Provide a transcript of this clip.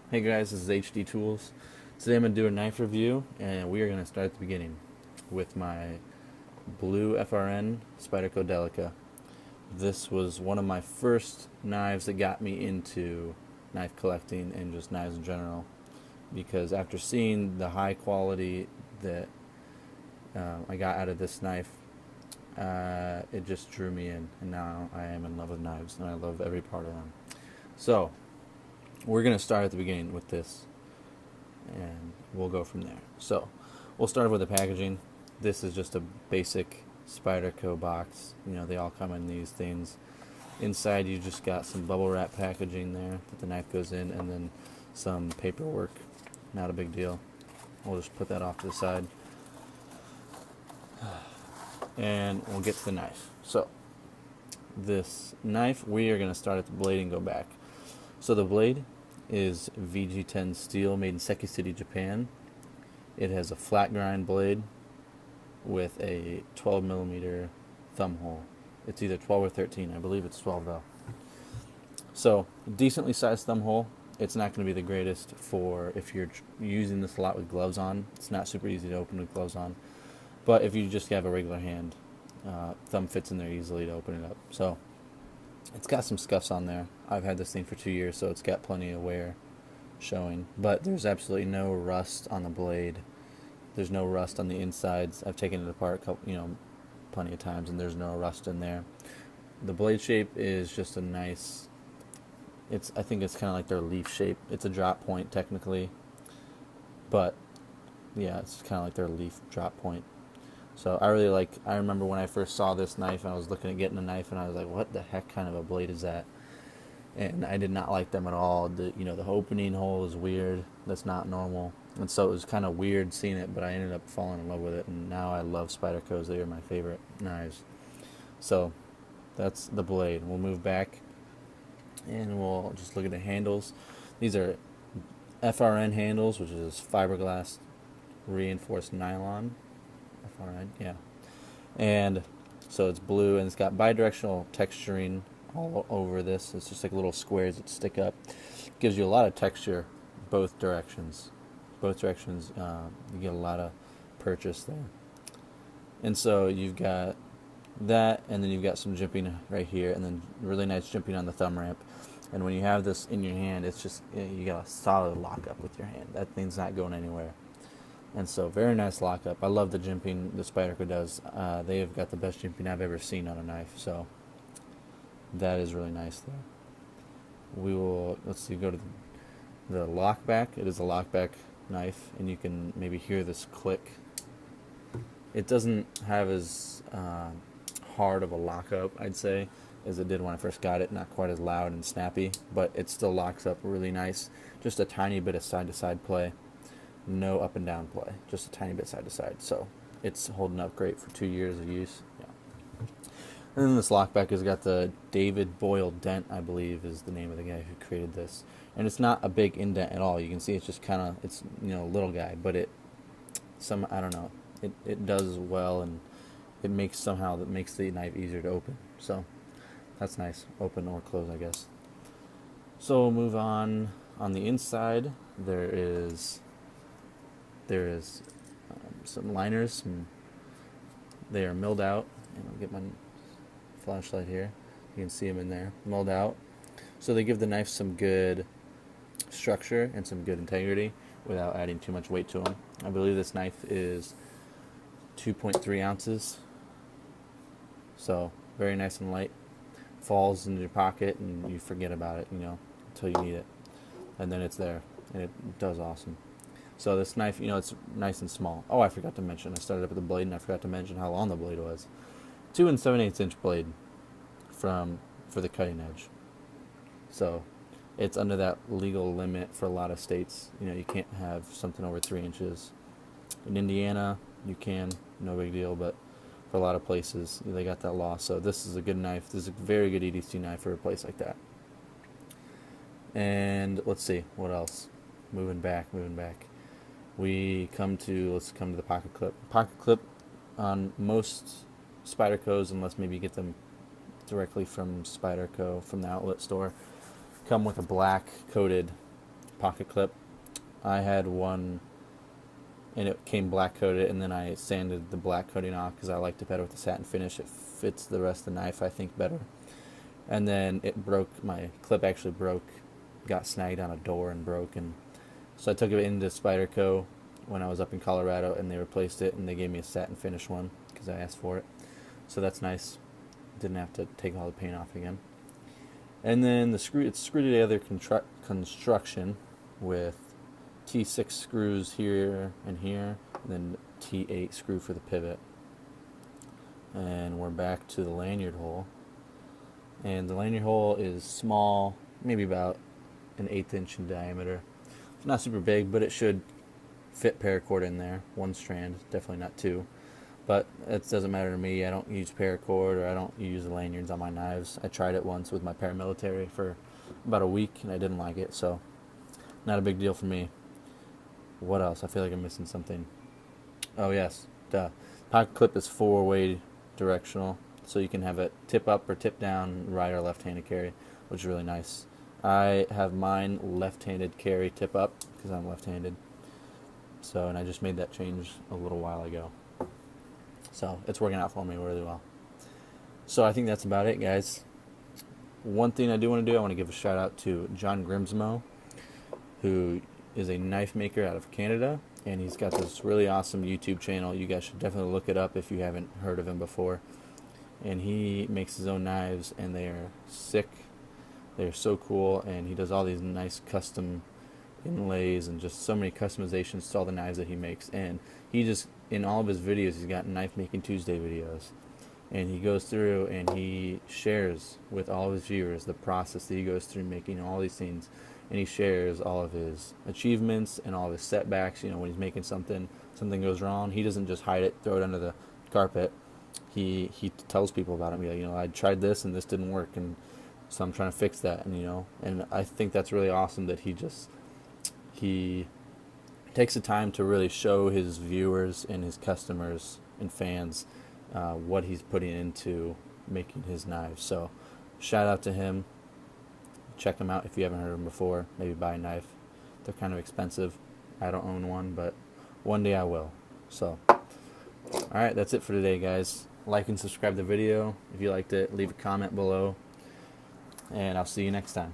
Hey guys, this is HD Tools. Today I'm going to do a knife review, and we are going to start at the beginning with my blue FRN Spyderco Delica. This was one of my first knives that got me into knife collecting and just knives in general, because after seeing the high quality that I got out of this knife, it just drew me in, and now I am in love with knives, and I love every part of them. So, we're going to start at the beginning with this, and we'll go from there. So we'll start with the packaging. This is just a basic Spyderco box. You know, they all come in these things. Inside you just got some bubble wrap packaging there that the knife goes in, and then some paperwork. Not a big deal. We'll just put that off to the side. And we'll get to the knife. So this knife, we are going to start at the blade and go back. So the blade is VG10 steel, made in Seki City, Japan. It has a flat grind blade with a 12 millimeter thumb hole. It's either 12 or 13. I believe it's 12 though. So decently sized thumb hole. It's not going to be the greatest for if you're using this a lot with gloves on. It's not super easy to open with gloves on. But if you just have a regular hand, thumb fits in there easily to open it up. So it's got some scuffs on there. I've had this thing for 2 years, so it's got plenty of wear showing. But there's absolutely no rust on the blade. There's no rust on the insides. I've taken it apart, plenty of times, and there's no rust in there. The blade shape is just a nice. I think it's kind of like their leaf shape. It's a drop point technically, but yeah, it's kind of like their leaf drop point. So I remember when I first saw this knife and I was looking at getting a knife and I was like, what the heck kind of a blade is that? And I did not like them at all. The opening hole is weird. That's not normal. And so it was kind of weird seeing it, but I ended up falling in love with it. And now I love Spydercos. They are my favorite knives. So that's the blade. We'll move back and we'll just look at the handles. These are FRN handles, which is fiberglass reinforced nylon. FRN, yeah. And so it's blue, and it's got bidirectional texturing all over this. It's just like little squares that stick up. Gives you a lot of texture both directions. Both directions, you get a lot of purchase there. And so you've got that, and then you've got some jimping right here, and then really nice jimping on the thumb ramp. And when you have this in your hand, it's just, you got a solid lockup with your hand. That thing's not going anywhere. And so very nice lockup. I love the jimping the Spyderco does. They have got the best jimping I've ever seen on a knife. So that is really nice there. We will, let's see, go to the lockback. It is a lockback knife, and you can maybe hear this click. It doesn't have as hard of a lockup, I'd say, as it did when I first got it. Not quite as loud and snappy, but it still locks up really nice. Just a tiny bit of side-to-side play. No up and down play, just a tiny bit side to side. So it's holding up great for 2 years of use. Yeah. And then this lockback has got the David Boyle dent, I believe, is the name of the guy who created this. And it's not a big indent at all. You can see it's just kind of, it's, a little guy, but I don't know, it does well, and it makes the knife easier to open. So that's nice, open or close, I guess. So we'll move on. On the inside, there is some liners. They are milled out. And I'll get my flashlight here. You can see them in there, milled out. So they give the knife some good structure and some good integrity without adding too much weight to them. I believe this knife is 2.3 ounces. So very nice and light. Falls into your pocket and you forget about it, until you need it. And then it's there, and it does awesome. So this knife, it's nice and small. Oh, I forgot to mention, I started up with the blade, and I forgot to mention how long the blade was. 2 7/8 inch blade for the cutting edge. So it's under that legal limit for a lot of states. You can't have something over 3 inches. In Indiana, you can, no big deal, but for a lot of places, they got that law. So this is a good knife. This is a very good EDC knife for a place like that. And let's see, what else? Moving back. Let's come to the pocket clip. Pocket clip on most Spydercos, unless maybe you get them directly from Spyderco from the outlet store, come with a black coated pocket clip. I had one and it came black coated, and then I sanded the black coating off because I liked it better with the satin finish. It fits the rest of the knife, I think, better. And then it broke, my clip actually broke, got snagged on a door and broke, and so I took it into Spyderco when I was up in Colorado, and they replaced it, and they gave me a satin finish one because I asked for it. So that's nice. Didn't have to take all the paint off again. And then the screw, it's screwed together construction with T6 screws here and here, and then T8 screw for the pivot. And we're back to the lanyard hole. And the lanyard hole is small, maybe about an 1/8 inch in diameter. It's not super big, but it should fit paracord in there. One strand, definitely not two. But it doesn't matter to me. I don't use paracord, or I don't use the lanyards on my knives. I tried it once with my paramilitary for about a week, and I didn't like it, so not a big deal for me. What else? I feel like I'm missing something. Oh yes, the pocket clip is 4-way directional, so you can have it tip up or tip down, right or left-handed carry, which is really nice. I have mine left-handed carry tip up because I'm left-handed. So, and I just made that change a little while ago. So it's working out for me really well. So I think that's about it, guys. One thing I do want to do, I want to give a shout out to John Grimsmo, who is a knife maker out of Canada, and he's got this really awesome YouTube channel. You guys should definitely look it up if you haven't heard of him before. And he makes his own knives, and they are sick. They're so cool, and he does all these nice custom inlays and just so many customizations to all the knives that he makes. And he just, in all of his videos, he's got Knife Making Tuesday videos, and he goes through and he shares with all of his viewers the process that he goes through making all these things. And he shares all of his achievements and all of his setbacks. You know, when he's making something goes wrong, he doesn't just hide it, throw it under the carpet. He tells people about it. You know, I tried this and this didn't work, and so I'm trying to fix that. And you know, and I think that's really awesome that he takes the time to really show his viewers and his customers and fans what he's putting into making his knives. So shout out to him. Check them out if you haven't heard of them before. Maybe buy a knife. They're kind of expensive. I don't own one, but one day I will. So, alright, that's it for today, guys. Like and subscribe to the video. If you liked it, leave a comment below. And I'll see you next time.